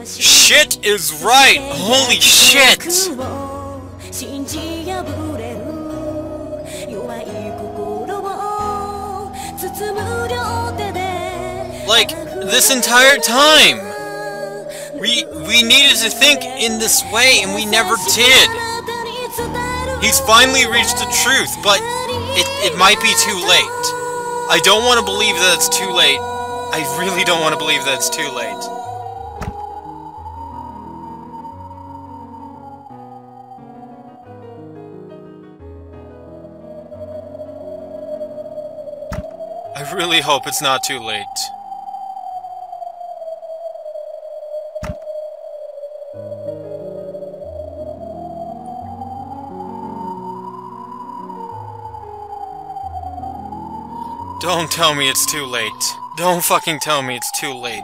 Shit is right! Holy shit! Like, this entire time! We needed to think in this way, and we never did! He's finally reached the truth, but it might be too late. I don't want to believe that it's too late. I really don't want to believe that it's too late. I really hope it's not too late. Don't tell me it's too late. Don't fucking tell me it's too late.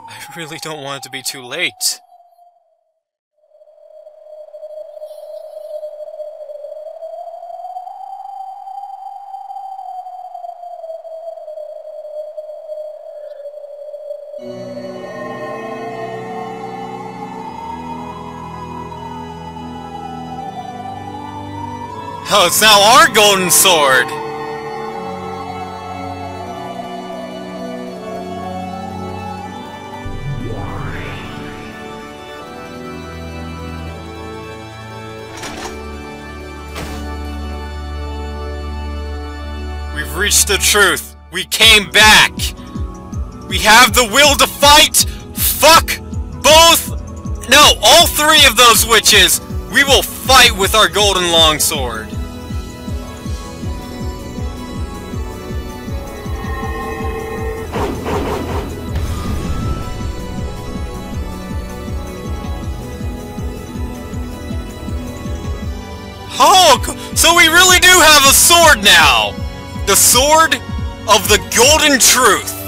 I really don't want it to be too late. Oh, it's now our golden sword! We've reached the truth. We came back. We have the will to fight. Fuck both. No, all three of those witches. We will fight with our golden longsword. Oh, so we really do have a sword now! The sword of the golden truth.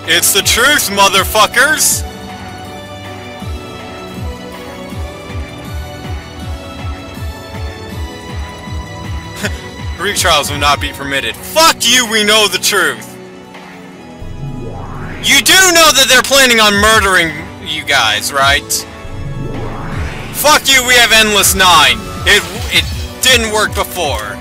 It's the truth, motherfuckers! Retrials will not be permitted. Fuck you, we know the truth! You do know that they're planning on murdering you guys, right? Fuck you, we have Endless 9. It didn't work before.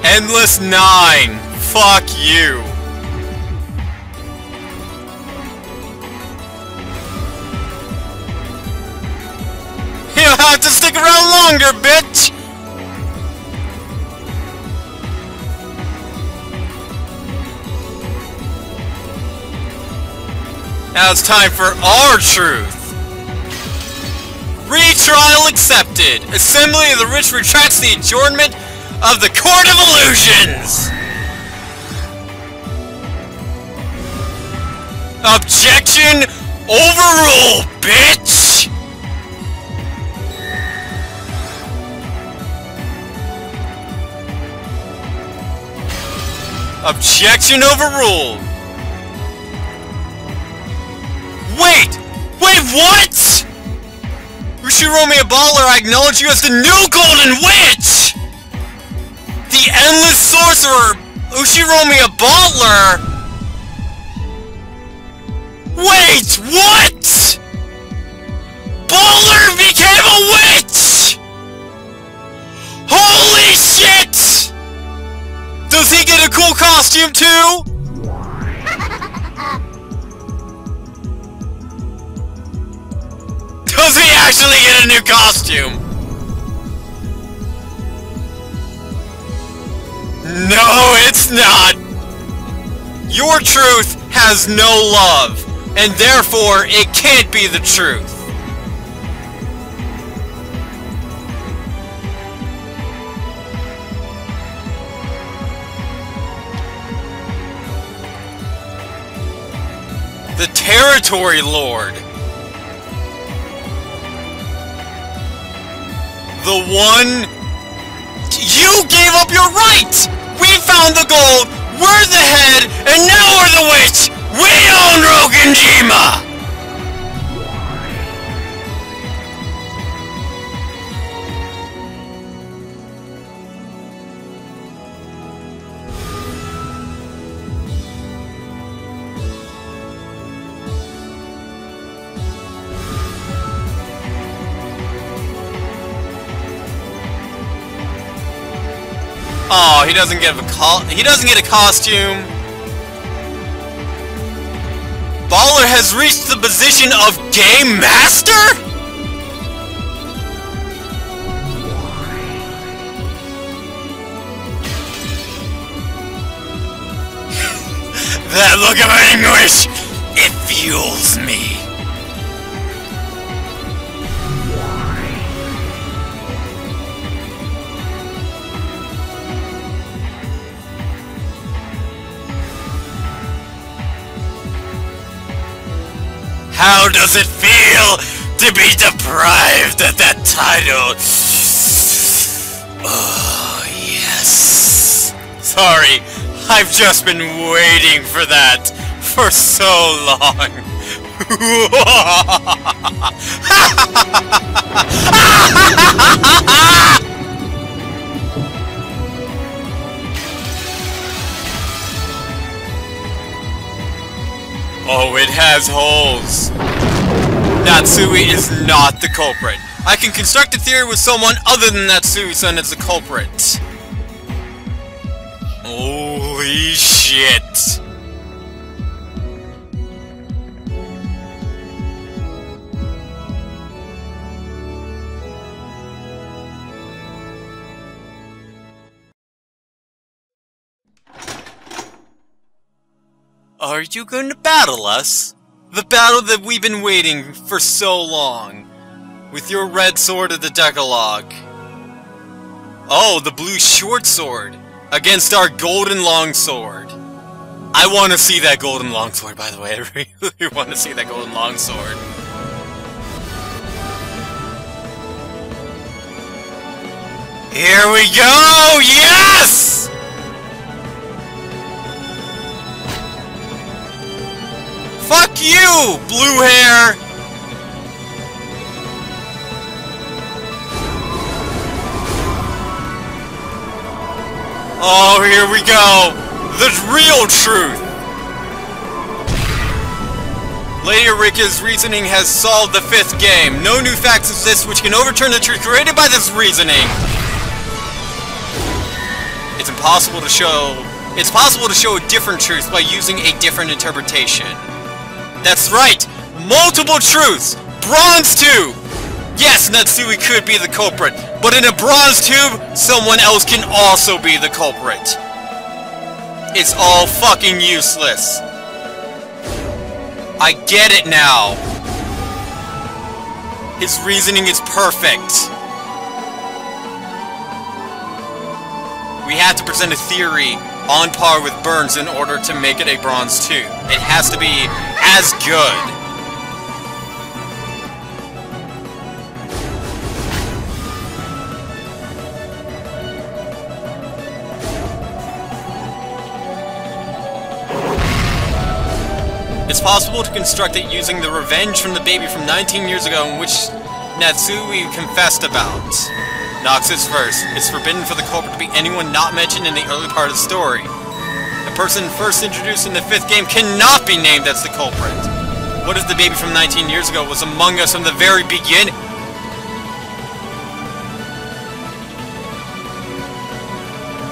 Endless 9. Fuck you. You'll have to stick around longer, bitch! Now it's time for our truth! Retrial accepted! Assembly of the Rich retracts the adjournment of the Court of Illusions! Objection overruled, bitch! Objection overruled! Wait! Wait, what?! Ushirome Baller, I acknowledge you as the new Golden Witch! The Endless Sorcerer, Ushirome Baller! Wait, what?! Baller became a witch! Holy shit! Does he get a cool costume too? Does he actually get a new costume? No, it's not! Your truth has no love, and therefore it can't be the truth. The Territory Lord. The one You gave up your right! We found the gold, we're the head, and now we're the witch! We own Rokenjima! Oh, he doesn't get a costume. Baller has reached the position of Game Master? That look of anguish, it fuels me. How does it feel to be deprived of that title? Oh, yes. Sorry, I've just been waiting for that for so long. Oh, it has holes. Natsui is not the culprit. I can construct a theory with someone other than Natsui-san as the culprit. Holy shit. Are you going to battle us? The battle that we've been waiting for so long. With your red sword of the Decalogue. Oh, the blue short sword. Against our golden longsword. I want to see that golden longsword, by the way. I really want to see that golden longsword. Here we go! Yes! Fuck you, blue hair! Oh, here we go! The real truth! Lady Erika's reasoning has solved the 5th game. No new facts exist which can overturn the truth created by this reasoning. It's possible to show a different truth by using a different interpretation. That's right! Multiple truths! Bronze tube! Yes, Natsui could be the culprit, but in a bronze tube, someone else can also be the culprit. It's all fucking useless. I get it now. His reasoning is perfect. We have to present a theory on par with Burns in order to make it a bronze tube. It has to be as good. It's possible to construct it using the revenge from the baby from 19 years ago in which Natsui confessed about. Nox is first. It's forbidden for the culprit to be anyone not mentioned in the early part of the story. The person first introduced in the 5th game cannot be named as the culprit. What if the baby from 19 years ago was among us from the very beginning?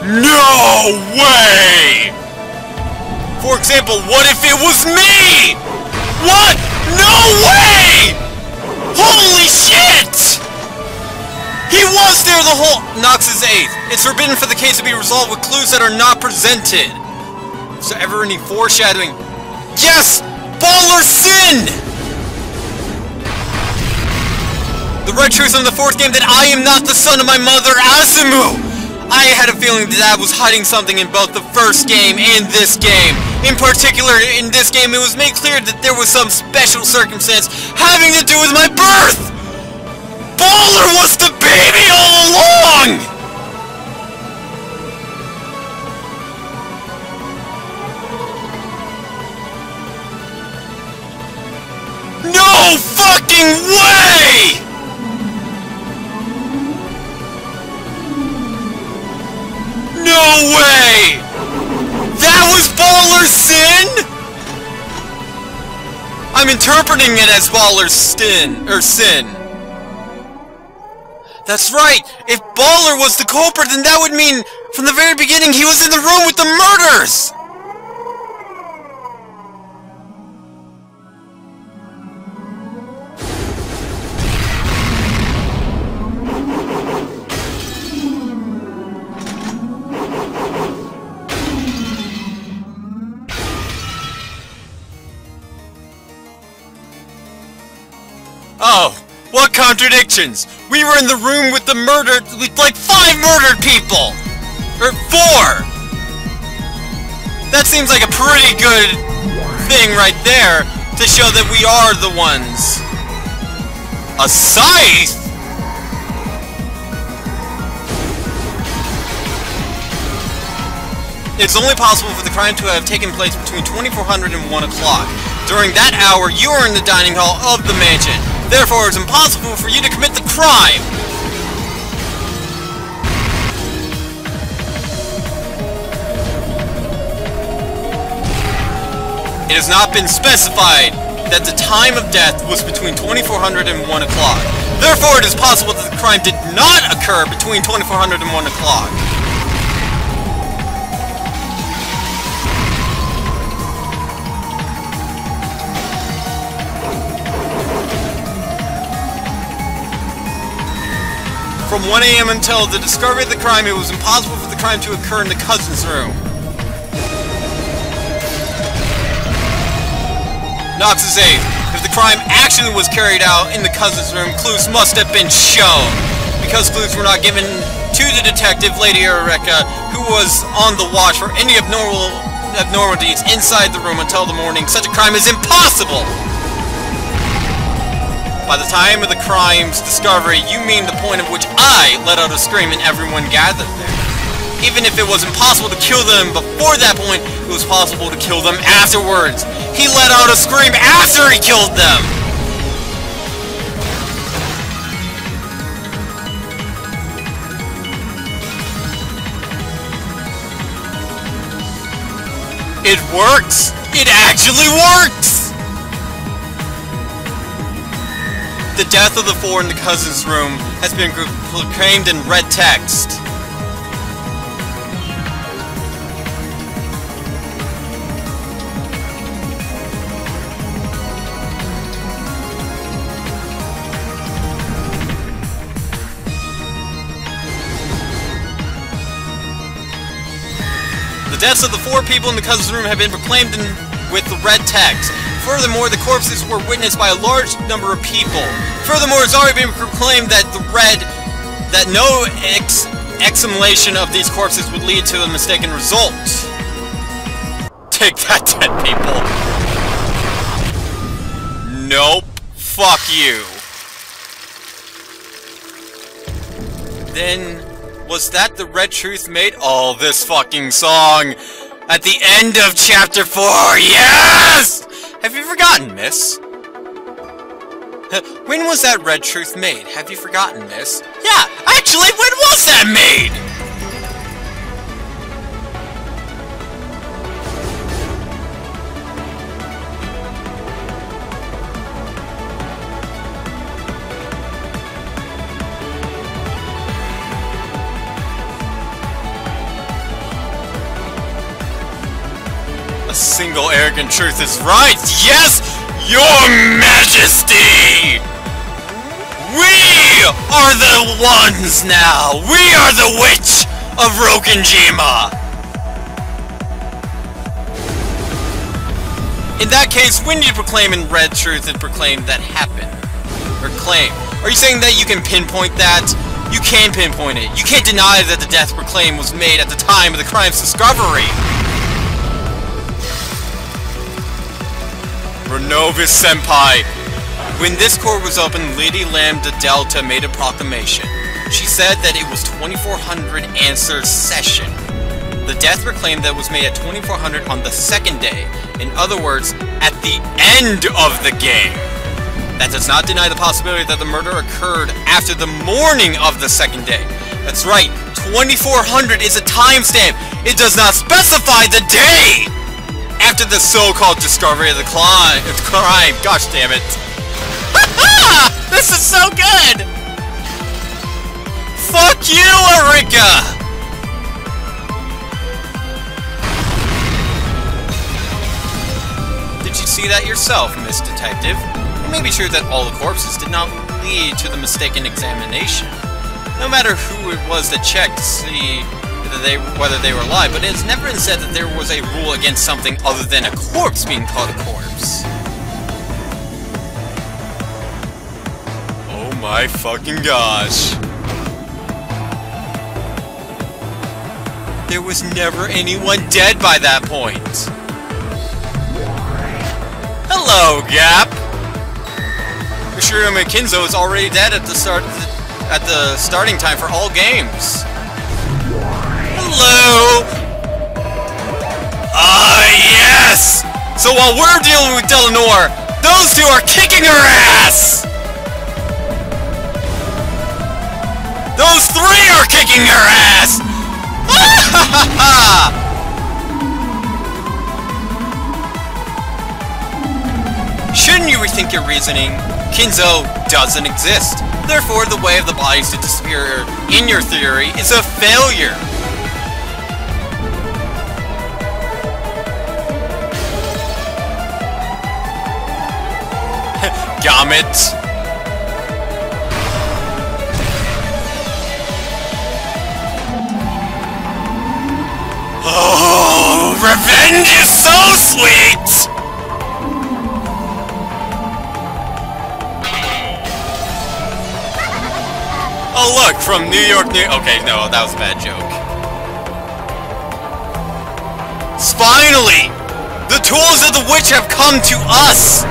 No way! For example, what if it was me? What? No way! Holy shit! He was there the whole... Nox is 8th. It's forbidden for the case to be resolved with clues that are not presented. Is there ever any foreshadowing? Yes! Baller Sin! The red truth from the 4th game that I am not the son of my mother, Asumu! I had a feeling that Dad was hiding something in both the 1st game and this game. In particular, in this game, it was made clear that there was some special circumstance having to do with my birth! Baller was the baby all along! No way! That was Baller's sin?! I'm interpreting it as Baller's sin. That's right! If Baller was the culprit, then that would mean, from the very beginning, he was in the room with the murders! Oh, what contradictions! We were in the room with the with like 5 murdered people! Or 4! That seems like a pretty good thing right there to show that we are the ones. A scythe? It's only possible for the crime to have taken place between 2400 and 1 o'clock. During that hour, you are in the dining hall of the mansion. Therefore, it's impossible for you to commit the crime! It has not been specified that the time of death was between 2400 and 1 o'clock. Therefore, it is possible that the crime did not occur between 2400 and 1 o'clock. From 1 AM until the discovery of the crime, it was impossible for the crime to occur in the cousin's room. Nox is 8. If the crime actually was carried out in the cousin's room, clues must have been shown. Because clues were not given to the detective, Lady Eureka, who was on the watch for any abnormalities inside the room until the morning, such a crime is impossible! By the time of the crime's discovery, you mean the point at which I let out a scream and everyone gathered there. Even if it was impossible to kill them before that point, it was possible to kill them afterwards. He let out a scream after he killed them! It works! It actually works! The death of the 4 in the cousin's room has been proclaimed in red text. The deaths of the 4 people in the cousin's room have been proclaimed with the red text. Furthermore, the corpses were witnessed by a large number of people. Furthermore, it's already been proclaimed that no exhumation of these corpses would lead to a mistaken result. Take that, dead people. Nope. Fuck you. Then, was that the red truth made all this fucking song? At the end of chapter 4, yes! Have you forgotten, miss? When was that red truth made? Have you forgotten, miss? Yeah, actually, when was that made? A single arrogant truth is right! Yes! Your Majesty! We are the ones now! We are the Witch of Rokenjima! In that case, when you proclaim in red truth and proclaim that happened? Or claim? Are you saying that you can pinpoint that? You can pinpoint it. You can't deny that the death proclaim was made at the time of the crime's discovery! Renovis Senpai. When this court was opened, Lady Lambda Delta made a proclamation. She said that it was 2400 answer session. The death proclaim that was made at 2400 on the second day. In other words, at the end of the game. That does not deny the possibility that the murder occurred after the morning of the second day. That's right, 2400 is a timestamp. It does not specify the day after the so-called discovery of the crime. Gosh damn it. This is so good! Fuck you, Erika! Did you see that yourself, Miss Detective? It may be true that all the corpses did not lead to the mistaken examination. No matter who it was that checked to see whether they were alive, but it has never been said that there was a rule against something other than a corpse being called a corpse. Oh my fucking gosh. There was never anyone dead by that point. Hello, Gap! Chiru Kinzo is already dead at the starting time for all games. Hello! Yes! So while we're dealing with Delanor, those two are kicking her ass! Those three are kicking her ass! Shouldn't you rethink your reasoning? Kinzo doesn't exist. Therefore, the way of the bodies to disappear in your theory is a failure. Gamit. Oh, revenge is so sweet! Oh look, from New York, okay, no, that was a bad joke. Finally! The tools of the witch have come to us!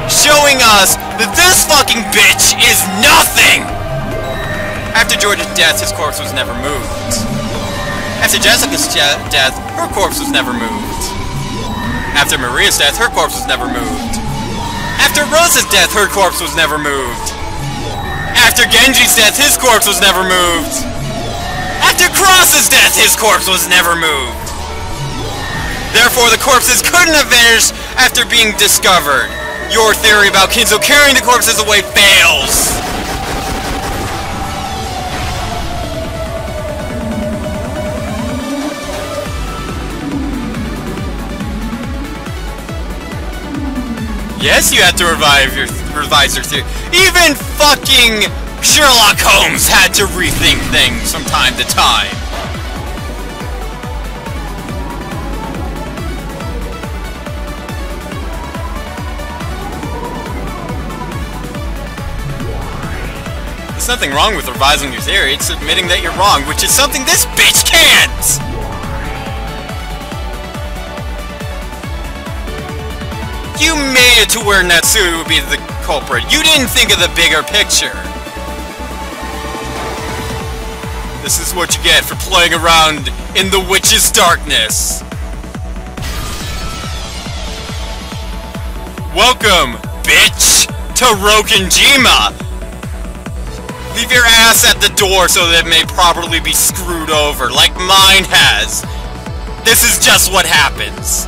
Showing us that this fucking bitch is nothing! After George's death, his corpse was never moved. After Jessica's death, her corpse was never moved. After Maria's death, her corpse was never moved. After Rosa's death, her corpse was never moved. After Genji's death, his corpse was never moved. After Cross's death, his corpse was never moved. Therefore, the corpses couldn't have vanished after being discovered. Your theory about Kinzo carrying the corpses away fails. Yes, you had to revise your theory. Even fucking Sherlock Holmes had to rethink things from time to time. There's nothing wrong with revising your theory, it's admitting that you're wrong, which is something this bitch can't! You made it to where Natsui would be the culprit. You didn't think of the bigger picture. This is what you get for playing around in the witch's darkness. Welcome, bitch, to Rokenjima. Leave your ass at the door so that it may properly be screwed over, like mine has. This is just what happens.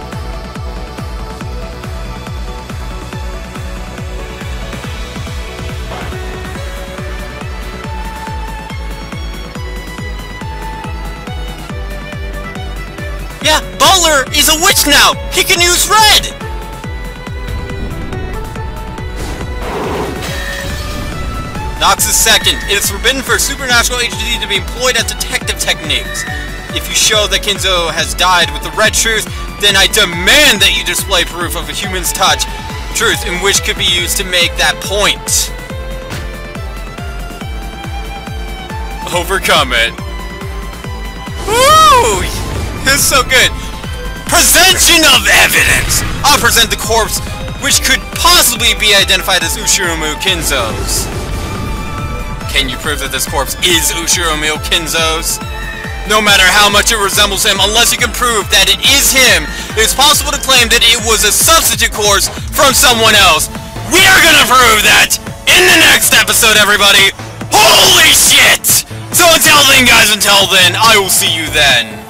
Yeah, Butler is a witch now! He can use red! Nox is second. It is forbidden for a supernatural agency to be employed as detective techniques. If you show that Kinzo has died with the red truth, then I demand that you display proof of a human's touch, truth in which could be used to make that point. Overcome it. Woo! This is so good. Presentation of evidence! I'll present the corpse, which could possibly be identified as Ushiromu Kinzo's. Can you prove that this corpse is Ushiromu Kinzo's? No matter how much it resembles him, unless you can prove that it is him, it is possible to claim that it was a substitute corpse from someone else. We are gonna prove that in the next episode, everybody! Holy shit! So until the And guys, until then, I will see you then.